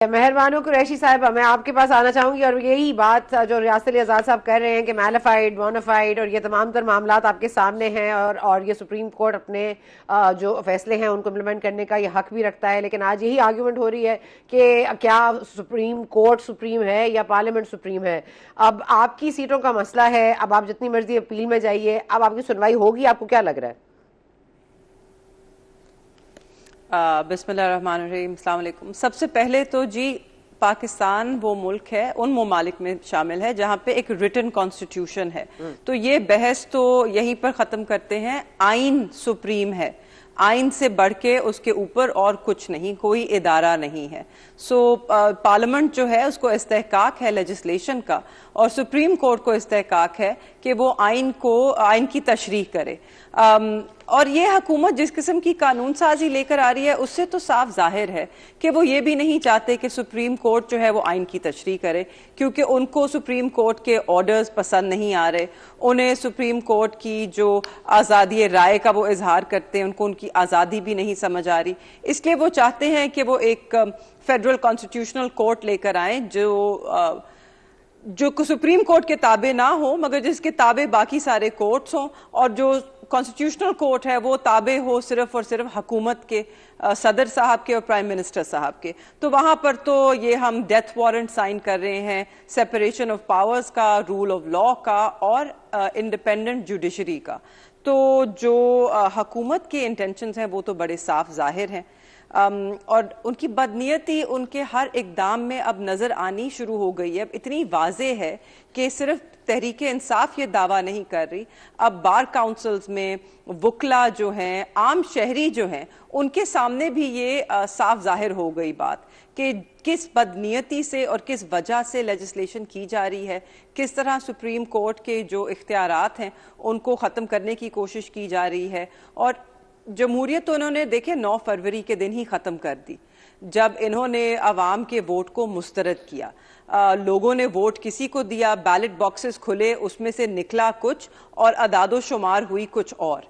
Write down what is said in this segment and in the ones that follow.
مہربانو قریشی صاحبہ، میں آپ کے پاس آنا چاہوں گی اور یہی بات جو ریاست علی آزاد صاحب کر رہے ہیں کہ میلیفائڈ بونافائڈ اور یہ تمام تر معاملات آپ کے سامنے ہیں اور یہ سپریم کورٹ اپنے جو فیصلے ہیں ان کو امپلیمنٹ کرنے کا یہ حق بھی رکھتا ہے، لیکن آج یہی آرگیومنٹ ہو رہی ہے کہ کیا سپریم کورٹ سپریم ہے یا پارلیمنٹ سپریم ہے۔ اب آپ کی سیٹوں کا مسئلہ ہے، اب آپ جتنی مرضی اپیل میں جائیے، اب آپ کی سنوائی ہوگی، آپ کو کیا لگ رہا ہے؟ بسم اللہ الرحمن الرحیم، السلام علیکم۔ سب سے پہلے تو جی پاکستان وہ ملک ہے، ان ممالک میں شامل ہے جہاں پہ ایک ریٹن کانسٹیٹیوشن ہے، تو یہ بحث تو یہیں پر ختم کرتے ہیں۔ آئین سپریم ہے، آئین سے بڑھ کے اس کے اوپر اور کچھ نہیں، کوئی ادارہ نہیں ہے۔ پارلیمنٹ جو ہے اس کو استحقاق ہے لیجسلیشن کا، اور سپریم کورٹ کو استحقاق ہے کہ وہ آئین کی تشریح کرے۔ اور یہ حکومت جس قسم کی قانون سازی لے کر آ رہی ہے اس سے تو صاف ظاہر ہے کہ وہ یہ بھی نہیں چاہتے کہ سپریم کورٹ جو ہے وہ آئین کی تشریح کرے، کیونکہ ان کو سپریم کورٹ کے آرڈرز پسند نہیں آ رہے، انہیں سپریم کورٹ کی جو آزادی رائے کا وہ اظہار کرتے ہیں ان کو ان کی آزادی بھی نہیں سمجھ آ رہی، اس لیے وہ چاہتے ہیں کہ وہ ایک فیڈرل کانسٹیٹیوشنل کورٹ لے کر آئیں جو سپریم کورٹ کے تابع نہ ہو مگر جس کے تابع باقی سارے کورٹس ہوں، اور جو کانسٹیٹیوشنل کورٹ ہے وہ تابع ہو صرف اور صرف حکومت کے، صدر صاحب کے اور پرائم منسٹر صاحب کے۔ تو وہاں پر تو یہ ہم ڈیتھ وارنٹ سائن کر رہے ہیں سیپریشن آف پاورز کا، رول آف لا کا اور انڈیپینڈنٹ جوڈیشری کا۔ تو جو حکومت کے انٹینشنز ہیں وہ تو بڑے صاف ظاہر ہیں، اور ان کی بدنیتی ان کے ہر اقدام میں اب نظر آنی شروع ہو گئی ہے، اب اتنی واضح ہے کہ صرف تحریک انصاف یہ دعویٰ نہیں کر رہی، اب بار کاؤنسلز میں وکلا جو ہیں، عام شہری جو ہیں، ان کے سامنے بھی یہ صاف ظاہر ہو گئی بات کہ کس بدنیتی سے اور کس وجہ سے لیجسلیشن کی جا رہی ہے، کس طرح سپریم کورٹ کے جو اختیارات ہیں ان کو ختم کرنے کی کوشش کی جا رہی ہے۔ اور جمہوریت تو انہوں نے دیکھیں 9 فروری کے دن ہی ختم کر دی، جب انہوں نے عوام کے ووٹ کو مسترد کیا۔ لوگوں نے ووٹ کسی کو دیا، بیلٹ باکسز کھلے، اس میں سے نکلا کچھ اور اعداد و شمار ہوئی کچھ اور۔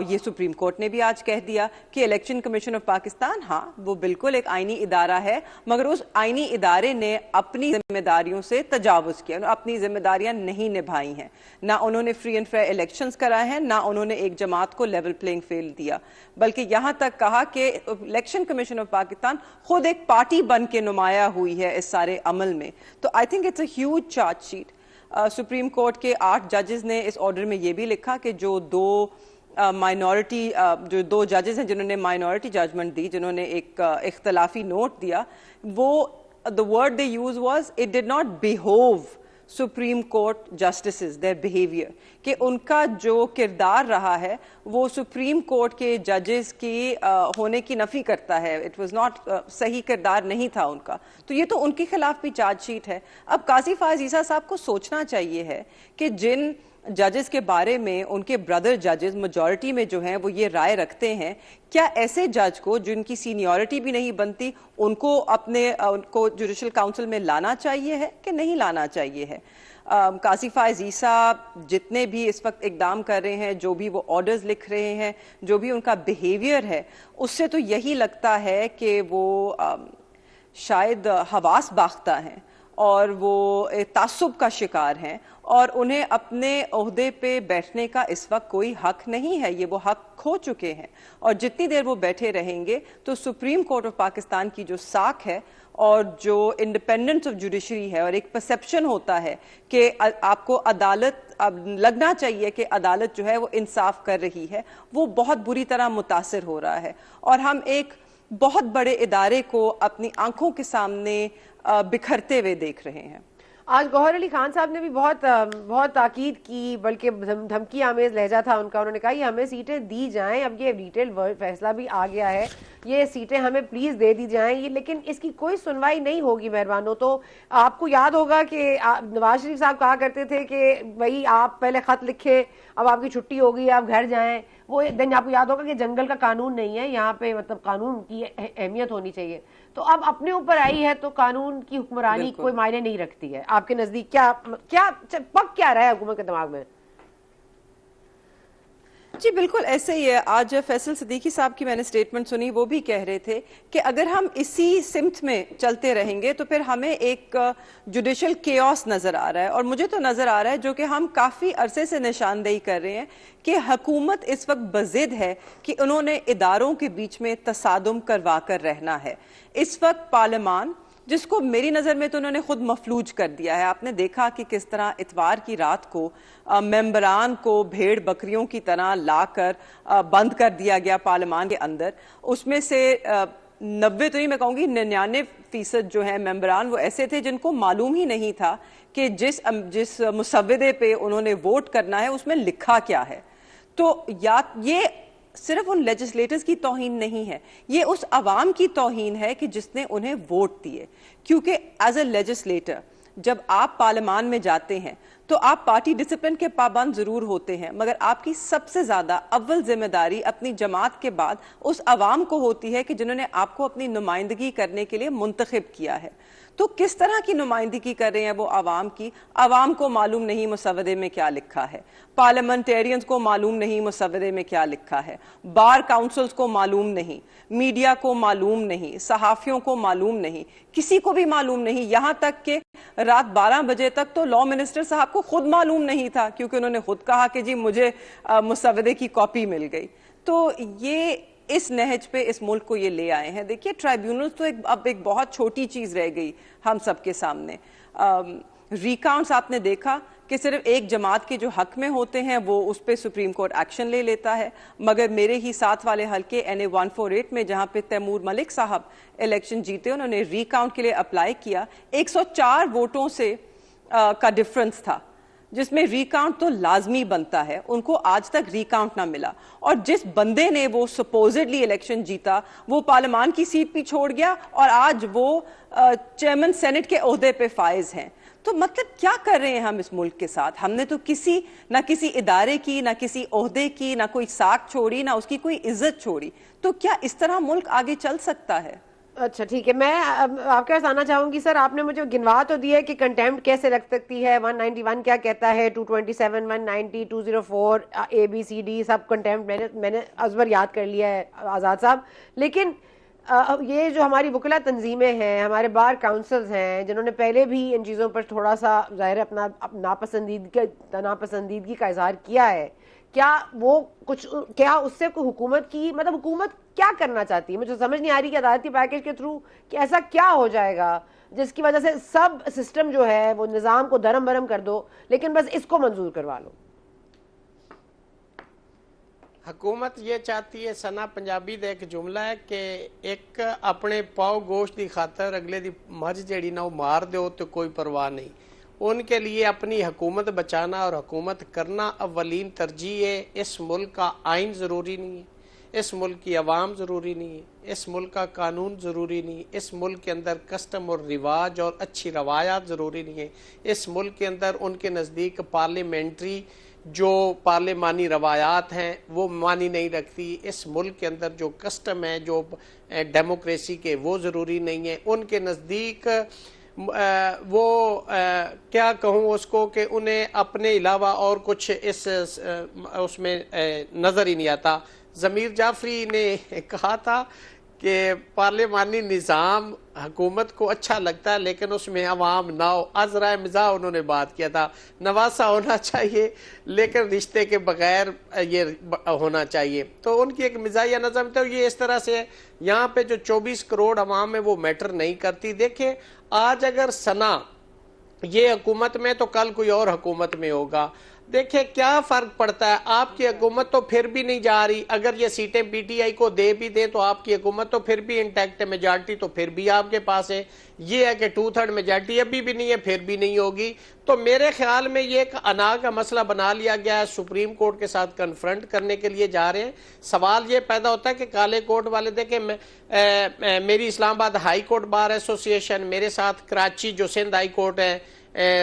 یہ سپریم کورٹ نے بھی آج کہہ دیا کہ الیکشن کمیشن آف پاکستان ہاں وہ بالکل ایک آئینی ادارہ ہے، مگر اس آئینی ادارے نے اپنی ذمہ داریوں سے تجاوز کیا، اپنی ذمہ داریاں نہیں نبھائی ہیں، نہ انہوں نے فری اینڈ فیئر الیکشنز کرائے ہیں، نہ انہوں نے ایک جماعت کو لیول پلینگ فیلڈ دیا، بلکہ یہاں تک کہا کہ الیکشن کمیشن آف پاکستان خود ایک پارٹی بن کے نمایاں ہوئی ہے اس سارے عمل میں۔ تو I think it's a huge charge sheet. Supreme Court کے 8 ججز نے اس آرڈر میں یہ بھی لکھا کہ جو دو ججز ہیں جنہوں نے مائنورٹی ججمنٹ دی، جنہوں نے ایک اختلافی نوٹ دیا، وہ the word they used was it did not behove supreme court justices their behavior، کہ ان کا جو کردار رہا ہے وہ سپریم کورٹ کے ججز کی ہونے کی نفی کرتا ہے، it was not صحیح کردار نہیں تھا ان کا، تو یہ تو ان کے خلاف بھی چارج شیٹ ہے۔ اب قاضی فائز عیسیٰ صاحب کو سوچنا چاہیے ہے کہ جن ججز کے بارے میں ان کے بردر ججز میجورٹی میں جو ہیں وہ یہ رائے رکھتے ہیں، کیا ایسے جج کو جن کی سینیورٹی بھی نہیں بنتی ان کو جوڈیشل کاؤنسل میں لانا چاہیے ہے کہ نہیں لانا چاہیے ہے؟ قاضی فائز عیسیٰ جتنے بھی اس وقت اقدام کر رہے ہیں، جو بھی وہ آرڈرز لکھ رہے ہیں، جو بھی ان کا بیہیویئر ہے، اس سے تو یہی لگتا ہے کہ وہ شاید حواس باختہ ہیں اور وہ تعصب کا شکار ہیں، اور انہیں اپنے عہدے پہ بیٹھنے کا اس وقت کوئی حق نہیں ہے، یہ وہ حق کھو چکے ہیں، اور جتنی دیر وہ بیٹھے رہیں گے تو سپریم کورٹ آف پاکستان کی جو ساکھ ہے اور جو انڈیپینڈنس آف جوڈیشری ہے، اور ایک پرسیپشن ہوتا ہے کہ آپ کو عدالت اب لگنا چاہیے کہ عدالت جو ہے وہ انصاف کر رہی ہے، وہ بہت بری طرح متاثر ہو رہا ہے، اور ہم ایک بہت بڑے ادارے کو اپنی آنکھوں کے سامنے بکھرتے ہوئے دیکھ رہے ہیں۔ آج گوہر علی خان صاحب نے بھی بہت تاکید کی، بلکہ دھمکی آمیز لہجہ تھا ان کا، انہوں نے کہا یہ ہمیں سیٹیں دی جائیں، اب یہ ڈیٹیل فیصلہ بھی آ گیا ہے، یہ سیٹیں ہمیں پلیز دے دی جائیں، یہ لیکن اس کی کوئی سنوائی نہیں ہوگی مہربانوں۔ تو آپ کو یاد ہوگا کہ نواز شریف صاحب کہا کرتے تھے کہ بھائی آپ پہلے خط لکھیں، اب آپ کی چھٹی ہوگی، آپ گھر جائیں، وہ دن آپ کو یاد ہوگا کہ جنگل کا قانون نہیں ہے یہاں پہ، مطلب قانون کی اہمیت ہونی چاہیے۔ تو اب اپنے اوپر آئی ہے تو قانون کی حکمرانی کوئی معنی نہیں رکھتی ہے۔ آپ کے نزدیک کیا پک کیا رہا ہے حکومت کے دماغ میں؟ جی بالکل ایسے ہی ہے. آج فیصل صدیقی صاحب کی میں نے سٹیٹمنٹ سنی, وہ بھی کہہ رہے تھے کہ اگر ہم اسی سمت میں چلتے رہیں گے تو پھر ہمیں ایک جوڈیشل کیوس نظر آ رہا ہے, اور مجھے تو نظر آ رہا ہے جو کہ ہم کافی عرصے سے نشاندہی کر رہے ہیں کہ حکومت اس وقت بضد ہے کہ انہوں نے اداروں کے بیچ میں تصادم کروا کر رہنا ہے. اس وقت پارلیمان, جس کو میری نظر میں تو انہوں نے خود مفلوج کر دیا ہے. آپ نے دیکھا کہ کس طرح اتوار کی رات کو ممبران کو بھیڑ بکریوں کی طرح لا کر بند کر دیا گیا پارلیمان کے اندر. اس میں سے 90 تو نہیں میں کہوں گی 99% جو ہے ممبران وہ ایسے تھے جن کو معلوم ہی نہیں تھا کہ جس مسودے پہ انہوں نے ووٹ کرنا ہے اس میں لکھا کیا ہے. تو یہ صرف ان لیجسلیٹرز کی توہین نہیں ہے, یہ اس عوام کی توہین ہے کہ جس نے انہیں ووٹ دیے. کیونکہ ایز اے لیجسلیٹر جب آپ پارلیمان میں جاتے ہیں تو آپ پارٹی ڈسپلن کے پابند ضرور ہوتے ہیں, مگر آپ کی سب سے زیادہ اول ذمہ داری اپنی جماعت کے بعد اس عوام کو ہوتی ہے کہ جنہوں نے آپ کو اپنی نمائندگی کرنے کے لیے منتخب کیا ہے. تو کس طرح کی نمائندگی کر رہے ہیں وہ عوام کی؟ عوام کو معلوم نہیں مسودے میں کیا لکھا ہے, پارلیمنٹیرینز کو معلوم نہیں مسودے میں کیا لکھا ہے, بار کاؤنسلز کو معلوم نہیں, میڈیا کو معلوم نہیں, صحافیوں کو معلوم نہیں, کسی کو بھی معلوم نہیں. یہاں تک کہ رات 12 بجے تک تو لا منسٹر صاحب کو خود معلوم نہیں تھا, کیونکہ انہوں نے خود کہا کہ جی مجھے مسودے کی کاپی مل گئی. تو یہ اس نہج پہ اس ملک کو یہ لے آئے ہیں. دیکھیے ٹرائیبیونلز تو اب ایک بہت چھوٹی چیز رہ گئی ہم سب کے سامنے. ریکاؤنٹس آپ نے دیکھا کہ صرف ایک جماعت کے جو حق میں ہوتے ہیں وہ اس پہ سپریم کورٹ ایکشن لے لیتا ہے, مگر میرے ہی ساتھ والے حلقے NA 148 میں جہاں پہ تیمور ملک صاحب الیکشن جیتے, انہوں نے ریکاؤنٹ کے لیے اپلائی کیا. 104 ووٹوں سے کا ڈفرنس تھا, جس میں ریکاؤنٹ تو لازمی بنتا ہے, ان کو آج تک ریکاؤنٹ نہ ملا. اور جس بندے نے وہ سپوزڈلی الیکشن جیتا وہ پارلیمان کی سیٹ بھی چھوڑ گیا اور آج وہ چیئرمین سینٹ کے عہدے پہ فائز ہیں. تو مطلب کیا کر رہے ہیں ہم اس ملک کے ساتھ؟ ہم نے تو نہ کسی ادارے کی, نہ کسی عہدے کی, نہ کوئی ساکھ چھوڑی, نہ اس کی کوئی عزت چھوڑی. تو کیا اس طرح ملک آگے چل سکتا ہے؟ اچھا ٹھیک ہے, میں آپ کے پاس آنا چاہوں گی. سر آپ نے مجھے گنوا تو دیا ہے کہ کنٹیمپٹ کیسے لگ سکتی ہے, 191 کیا کہتا ہے, 227, 190, 204 ABCD سب کنٹیمپٹ میں نے ازبر یاد کر لیا ہے آزاد صاحب. لیکن یہ جو ہماری وکلا تنظیمیں ہیں, ہمارے بار کاؤنسلز ہیں, جنہوں نے پہلے بھی ان چیزوں پر تھوڑا سا ظاہر اپنا ناپسندیدگی کا اظہار کیا ہے, کیا اس سے کوئی حکومت کی مطلب حکومت کیا کرنا چاہتی ہے؟ مجھے سمجھ نہیں آ رہی کہ عدالتی پیکیج کے تھرو کہ ایسا کیا ہو جائے گا جس کی وجہ سے سب سسٹم جو ہے وہ نظام کو درم برم کر دو, لیکن بس اس کو منظور کروا لو. حکومت یہ چاہتی ہے, سنا پنجابی دا ایک جملہ ہے کہ ایک اپنے پاؤ گوشت دی خاطر اگلے دی مرض جیڑی نہ وہ مار دیو تو کوئی پرواہ نہیں. ان کے لیے اپنی حکومت بچانا اور حکومت کرنا اولین ترجیح ہے. اس ملک کا آئین ضروری نہیں ہے, اس ملک کی عوام ضروری نہیں ہے, اس ملک کا قانون ضروری نہیں ہے, اس ملک کے اندر کسٹم اور رواج اور اچھی روایات ضروری نہیں ہے, اس ملک کے اندر ان کے نزدیک پارلیمنٹری جو پارلیمانی روایات ہیں وہ معنی نہیں رکھتی, اس ملک کے اندر جو کسٹم ہے جو ڈیموکریسی کے وہ ضروری نہیں ہے. ان کے نزدیک وہ کیا کہوں اس کو کہ انہیں اپنے علاوہ اور کچھ اس میں نظر ہی نہیں آتا. ضمیر جعفری نے کہا تھا کہ پارلیمانی نظام حکومت کو اچھا لگتا ہے لیکن اس میں عوام نہ ہو. از رائے مزاح انہوں نے بات کیا تھا, نواسا ہونا چاہیے لیکن رشتے کے بغیر یہ ہونا چاہیے. تو ان کی ایک مزاحیہ نظم تھا. یہ اس طرح سے یہاں پہ جو 24 کروڑ عوام ہے وہ میٹر نہیں کرتی. دیکھیں آج اگر سنا یہ حکومت میں تو کل کوئی اور حکومت میں ہوگا. دیکھیں کیا فرق پڑتا ہے, آپ کی حکومت تو پھر بھی نہیں جا رہی. اگر یہ سیٹیں PTI کو دے بھی دیں تو آپ کی حکومت تو پھر بھی انٹیکٹ ہے, میجارٹی تو پھر بھی آپ کے پاس ہے. یہ ہے کہ 2/3 میجارٹی ابھی بھی نہیں ہے, پھر بھی نہیں ہوگی. تو میرے خیال میں یہ ایک انا کا مسئلہ بنا لیا گیا ہے, سپریم کورٹ کے ساتھ کنفرنٹ کرنے کے لیے جا رہے ہیں. سوال یہ پیدا ہوتا ہے کہ کالے کوٹ والے دیکھیں, میری اسلام آباد ہائی کورٹ بار ایسوسی ایشن, میرے ساتھ کراچی جو سندھ ہائی کورٹ ہے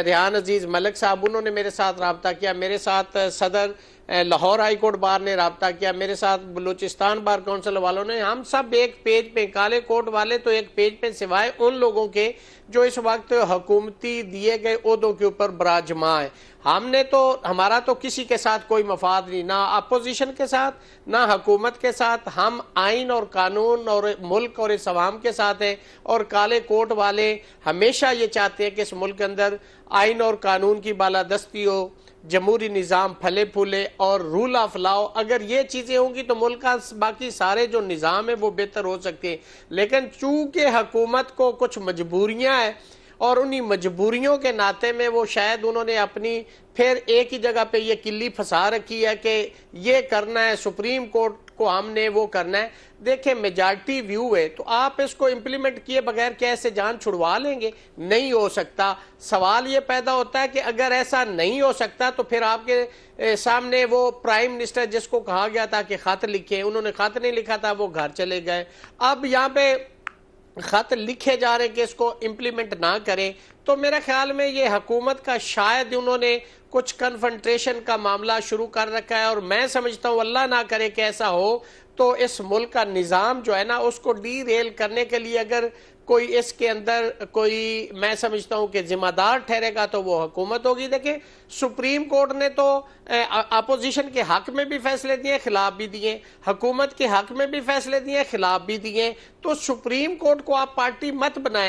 ریحان عزیز ملک صاحب, انہوں نے میرے ساتھ رابطہ کیا, میرے ساتھ صدر لاہور ہائی کورٹ بار نے رابطہ کیا، میرے ساتھ بلوچستان بار کونسل والوں نے، ہم سب ایک پیج پہ، کالے کوٹ والے تو ایک پیج پہ، سوائے ان لوگوں کے جو اس وقت حکومتی دیے گئے عہدوں کے اوپر براجماع ہے۔ ہم نے تو، ہمارا تو کسی کے ساتھ کوئی مفاد نہیں، نہ اپوزیشن کے ساتھ نہ حکومت کے ساتھ، ہم آئین اور قانون اور ملک اور اس عوام کے ساتھ ہیں، اور کالے کوٹ والے ہمیشہ یہ چاہتے ہیں کہ اس ملک کے اندر آئین اور قانون کی بالادستی ہو، جمہوری نظام پھلے پھولے اور رول آف لاؤ۔ اگر یہ چیزیں ہوں گی تو ملک کا باقی سارے جو نظام ہے وہ بہتر ہو سکتے ہیں، لیکن چونکہ حکومت کو کچھ مجبوریاں ہیں اور انہی مجبوریوں کے ناطے میں وہ شاید انہوں نے اپنی پھر ایک ہی جگہ پہ یہ کلی پھنسا رکھی ہے کہ یہ کرنا ہے، سپریم کورٹ کو ہم نے وہ کرنا ہے۔ دیکھیں میجارٹی ویو ہے تو آپ اس کو امپلیمنٹ کیے بغیر کیسے جان چھڑوا لیں گے؟ نہیں ہو سکتا۔ سوال یہ پیدا ہوتا ہے کہ اگر ایسا نہیں ہو سکتا تو پھر آپ کے سامنے وہ پرائم منسٹر جس کو کہا گیا تھا کہ خط لکھیں، انہوں نے خط نہیں لکھا تھا، وہ گھر چلے گئے۔ اب یہاں پہ خط لکھے جا رہے کہ اس کو امپلیمنٹ نہ کریں، تو میرے خیال میں یہ حکومت کا شاید انہوں نے کچھ کنفنٹریشن کا معاملہ شروع کر رکھا ہے، اور میں سمجھتا ہوں اللہ نہ کرے کہ ایسا ہو تو اس ملک کا نظام جو ہے نا اس کو ڈی ریل کرنے کے لیے اگر کوئی اس کے اندر کوئی، میں سمجھتا ہوں کہ ذمہ دار ٹھہرے گا تو وہ حکومت ہوگی۔ دیکھیں سپریم کورٹ نے تو اپوزیشن کے حق میں بھی فیصلے دیے، خلاف بھی دیے، حکومت کے حق میں بھی فیصلے دیے، خلاف بھی دیے، تو سپریم کورٹ کو آپ پارٹی مت بنائیں۔